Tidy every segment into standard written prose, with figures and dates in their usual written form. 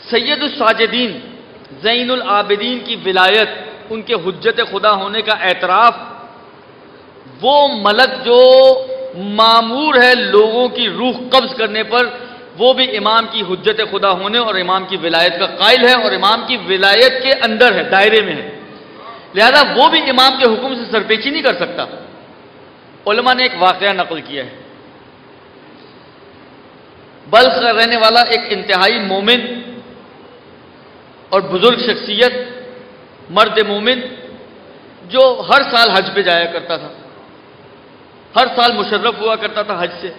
سید الساجدین زین العابدین کی ولایت، ان کے حجت خدا ہونے کا اعتراف، وہ ملک جو مامور ہے لوگوں کی روح قبض کرنے پر، وہ بھی امام کی حجت خدا ہونے اور امام کی ولایت کا قائل ہے اور امام کی ولایت کے اندر ہے، دائرے میں ہے، لہذا وہ بھی امام کے حکم سے سرپیچی نہیں کر سکتا۔ علماء نے ایک واقعہ نقل کیا ہے، بلخ کا رہنے والا ایک انتہائی مومن اور بزرگ شخصیت، مرد مومن، جو ہر سال حج پہ جایا کرتا تھا، ہر سال مشرف ہوا کرتا تھا حج سے،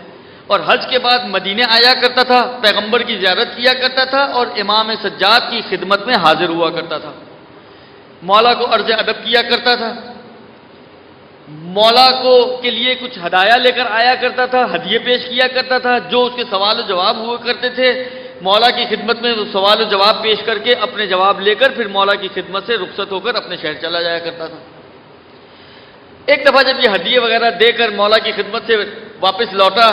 اور حج کے بعد مدینے آیا کرتا تھا، پیغمبر کی زیارت کیا کرتا تھا اور امام سجاد کی خدمت میں حاضر ہوا کرتا تھا، مولا کو عرض ادب کیا کرتا تھا، مولا کو کے لیے کچھ ہدایہ لے کر آیا کرتا تھا، ہدیے پیش کیا کرتا تھا، جو اس کے سوال و جواب ہوا کرتے تھے مولا کی خدمت میں وہ سوال و جواب پیش کر کے اپنے جواب لے کر پھر مولا کی خدمت سے رخصت ہو کر اپنے شہر چلا جایا کرتا تھا۔ ایک دفعہ جب یہ ہدیے وغیرہ دے کر مولا کی خدمت سے واپس لوٹا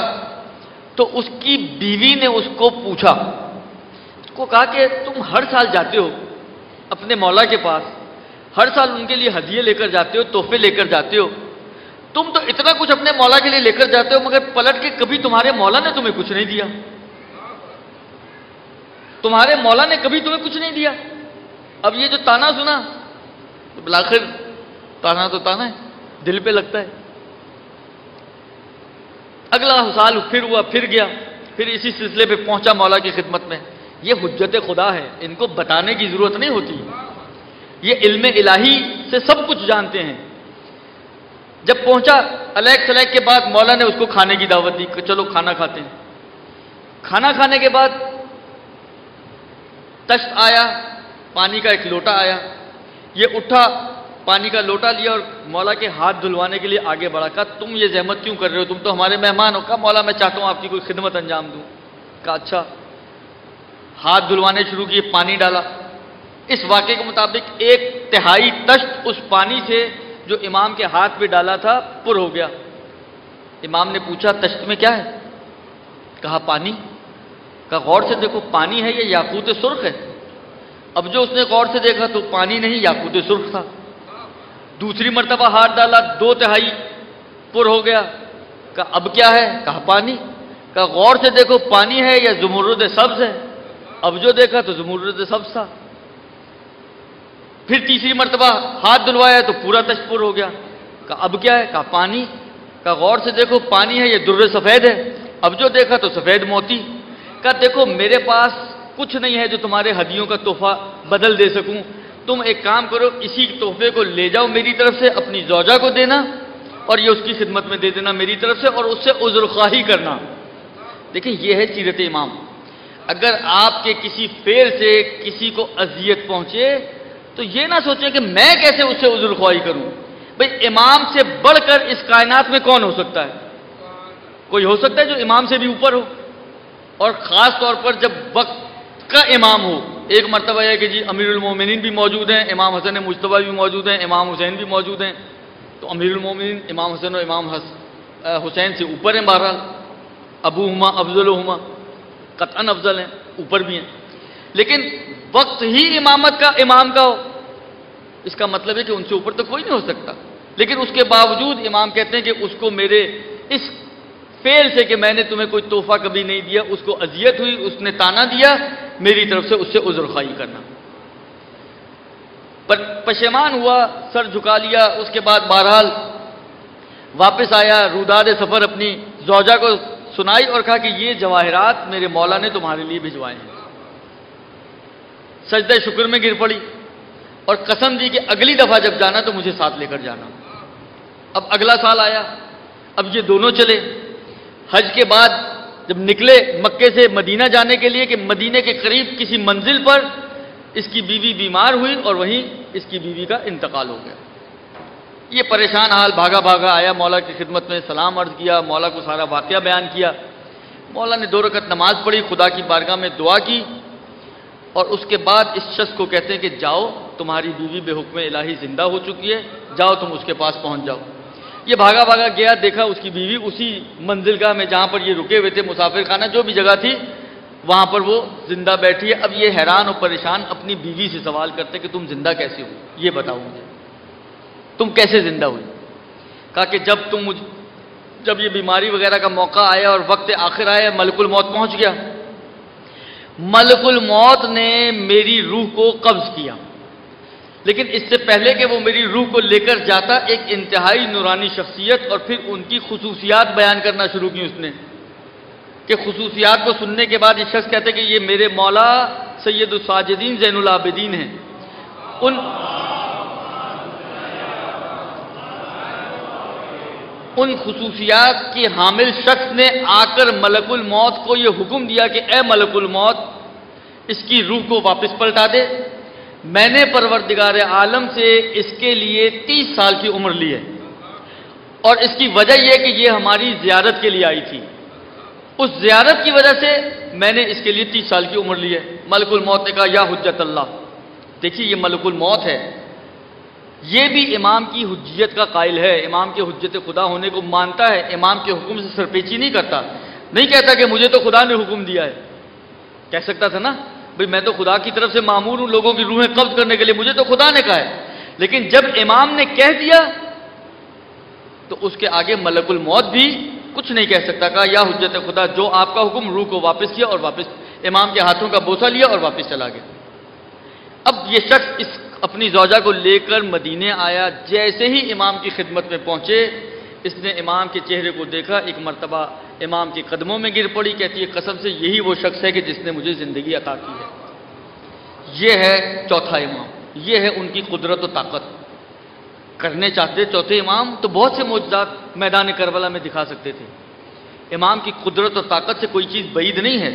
تو اس کی بیوی نے اس کو پوچھا، اس کو کہا کہ تم ہر سال جاتے ہو اپنے مولا کے پاس، ہر سال ان کے لیے ہدیے لے کر جاتے ہو، تحفے لے کر جاتے ہو، تم تو اتنا کچھ اپنے مولا کے لیے لے کر جاتے ہو مگر پلٹ کے کبھی تمہارے مولا نے تمہیں کچھ نہیں دیا، تمہارے مولا نے کبھی تمہیں کچھ نہیں دیا۔ اب یہ جو تانا سنا تو بالآخر تانا تو تانا ہے، دل پہ لگتا ہے۔ اگلا سال پھر ہوا، پھر گیا، پھر اسی سلسلے پہ پہنچا مولا کی خدمت میں۔ یہ حجت خدا ہے، ان کو بتانے کی ضرورت نہیں ہوتی، یہ علم الہی سے سب کچھ جانتے ہیں۔ جب پہنچا الیک سلیک کے بعد مولا نے اس کو کھانے کی دعوت دی کہ چلو کھانا کھاتے ہیں۔ کھانا کھانے کے بعد تشت آیا، پانی کا ایک لوٹا آیا، یہ اٹھا، پانی کا لوٹا لیا اور مولا کے ہاتھ دھلوانے کے لیے آگے بڑھا، کہا تم یہ زحمت کیوں کر رہے ہو، تم تو ہمارے مہمان ہو۔ کہا مولا میں چاہتا ہوں آپ کی کوئی خدمت انجام دوں۔ کہا اچھا، ہاتھ دھلوانے شروع کیے، پانی ڈالا، اس واقعے کے مطابق 1/3 تشت اس پانی سے جو امام کے ہاتھ پہ ڈالا تھا پر ہو گیا۔ امام نے پوچھا تشت میں کیا ہے؟ کہا پانی۔ کہا غور سے دیکھو پانی ہے یا یاقوت سرخ ہے؟ اب جو اس نے غور سے دیکھا تو پانی نہیں، یاقوت سرخ تھا۔ دوسری مرتبہ ہاتھ ڈالا، 2/3 پر ہو گیا۔ کہا اب کیا ہے؟ کہا پانی۔ کہا غور سے دیکھو پانی ہے یا زمرد سبز ہے؟ اب جو دیکھا تو زمرد سبز تھا۔ پھر تیسری مرتبہ ہاتھ دھلوایا تو پورا تشت پر ہو گیا۔ کہا اب کیا ہے؟ کہا پانی۔ کہا غور سے دیکھو پانی ہے یا در سفید ہے؟ اب جو دیکھا تو سفید موتی۔ کہا دیکھو میرے پاس کچھ نہیں ہے جو تمہارے ہدیوں کا تحفہ بدل دے سکوں، تم ایک کام کرو، اسی تحفے کو لے جاؤ میری طرف سے، اپنی زوجہ کو دینا اور یہ اس کی خدمت میں دے دینا میری طرف سے، اور اس سے عذر خواہی کرنا۔ دیکھیں یہ ہے سیرت امام۔ اگر آپ کے کسی فعل سے کسی کو اذیت پہنچے تو یہ نہ سوچیں کہ میں کیسے اس سے عذر خواہی کروں۔ بھئی امام سے بڑھ کر اس کائنات میں کون ہو سکتا ہے؟ کوئی ہو سکتا ہے جو امام سے بھی اوپر ہو؟ اور خاص طور پر جب وقت کا امام ہو۔ ایک مرتبہ ہے کہ جی امیر المومنین بھی موجود ہیں، امام حسن مجتبیٰ بھی موجود ہیں، امام حسین بھی موجود ہیں، تو امیر المومنین امام حسن اور امام حسین سے اوپر ہیں، بہرحال ابوہما افضلہما، قطعاً افضل ہیں، اوپر بھی ہیں، لیکن وقت ہی امامت کا امام کا ہو، اس کا مطلب ہے کہ ان سے اوپر تو کوئی نہیں ہو سکتا، لیکن اس کے باوجود امام کہتے ہیں کہ اس کو میرے اس فعل سے کہ میں نے تمہیں کوئی تحفہ کبھی نہیں دیا، اس کو اذیت ہوئی، اس نے تانا دیا، میری طرف سے اس سے عذر خواہی کرنا۔ پر پشیمان ہوا، سر جھکا لیا، اس کے بعد بہرحال واپس آیا، روداد سفر اپنی زوجہ کو سنائی اور کہا کہ یہ جواہرات میرے مولا نے تمہارے لیے بھجوائے ہیں۔ سجدہ شکر میں گر پڑی اور قسم دی کہ اگلی دفعہ جب جانا تو مجھے ساتھ لے کر جانا۔ اب اگلا سال آیا، اب یہ دونوں چلے، حج کے بعد جب نکلے مکے سے مدینہ جانے کے لیے کہ مدینے کے قریب کسی منزل پر اس کی بیوی بیمار ہوئی اور وہیں اس کی بیوی کا انتقال ہو گیا۔ یہ پریشان حال بھاگا بھاگا آیا مولا کی خدمت میں، سلام عرض کیا، مولا کو سارا واقعہ بیان کیا۔ مولا نے 2 رکعت نماز پڑھی، خدا کی بارگاہ میں دعا کی اور اس کے بعد اس شخص کو کہتے ہیں کہ جاؤ تمہاری بیوی بے حکم الہی زندہ ہو چکی ہے، جاؤ تم اس کے پاس پہنچ جاؤ۔ یہ بھاگا بھاگا گیا، دیکھا اس کی بیوی اسی منزلگاہ میں جہاں پر یہ رکے ہوئے تھے، مسافر خانہ جو بھی جگہ تھی، وہاں پر وہ زندہ بیٹھی ہے. اب یہ حیران اور پریشان اپنی بیوی سے سوال کرتے کہ تم زندہ کیسے ہو، یہ بتاؤ مجھے، تم کیسے زندہ ہوئی؟ کہا کہ جب یہ بیماری وغیرہ کا موقع آیا اور وقت آخر آیا، ملک الموت پہنچ گیا. ملک الموت نے میری روح کو قبض کیا، لیکن اس سے پہلے کہ وہ میری روح کو لے کر جاتا، ایک انتہائی نورانی شخصیت اور پھر ان کی خصوصیات بیان کرنا شروع کی اس نے، کہ خصوصیات کو سننے کے بعد یہ شخص کہتے کہ یہ میرے مولا سید الساجدین زین العابدین ہیں. ان خصوصیات کی حامل شخص نے آ کر ملک الموت کو یہ حکم دیا کہ اے ملک الموت، اس کی روح کو واپس پلٹا دے. میں نے پروردگار عالم سے اس کے لیے 30 سال کی عمر لی ہے، اور اس کی وجہ یہ کہ یہ ہماری زیارت کے لیے آئی تھی. اس زیارت کی وجہ سے میں نے اس کے لیے 30 سال کی عمر لی ہے. ملک الموت نے کہا یا حجت اللہ. دیکھیے یہ ملک الموت ہے، یہ بھی امام کی حجیت کا قائل ہے، امام کے حجت خدا ہونے کو مانتا ہے، امام کے حکم سے سرپیچی نہیں کرتا. نہیں کہتا کہ مجھے تو خدا نے حکم دیا ہے. کہہ سکتا تھا نا بھئی میں تو خدا کی طرف سے مامور ہوں لوگوں کی روحیں قبض کرنے کے لیے، مجھے تو خدا نے کہا ہے. لیکن جب امام نے کہہ دیا تو اس کے آگے ملک الموت بھی کچھ نہیں کہہ سکتا. کہا یا حجت خدا، جو آپ کا حکم، روح کو واپس کیا اور واپس امام کے ہاتھوں کا بوسہ لیا اور واپس چلا گیا. اب یہ شخص اپنی زوجہ کو لے کر مدینے آیا. جیسے ہی امام کی خدمت میں پہنچے، اس نے امام کے چہرے کو دیکھا، ایک مرتبہ امام کے قدموں میں گر پڑی. کہتی ہے قسم سے یہی وہ شخص ہے کہ جس نے مجھے زندگی عطا کی ہے. یہ ہے چوتھا امام، یہ ہے ان کی قدرت و طاقت. کرنے چاہتے چوتھے امام تو بہت سے معجزات میدان کربلا میں دکھا سکتے تھے. امام کی قدرت اور طاقت سے کوئی چیز بعید نہیں ہے.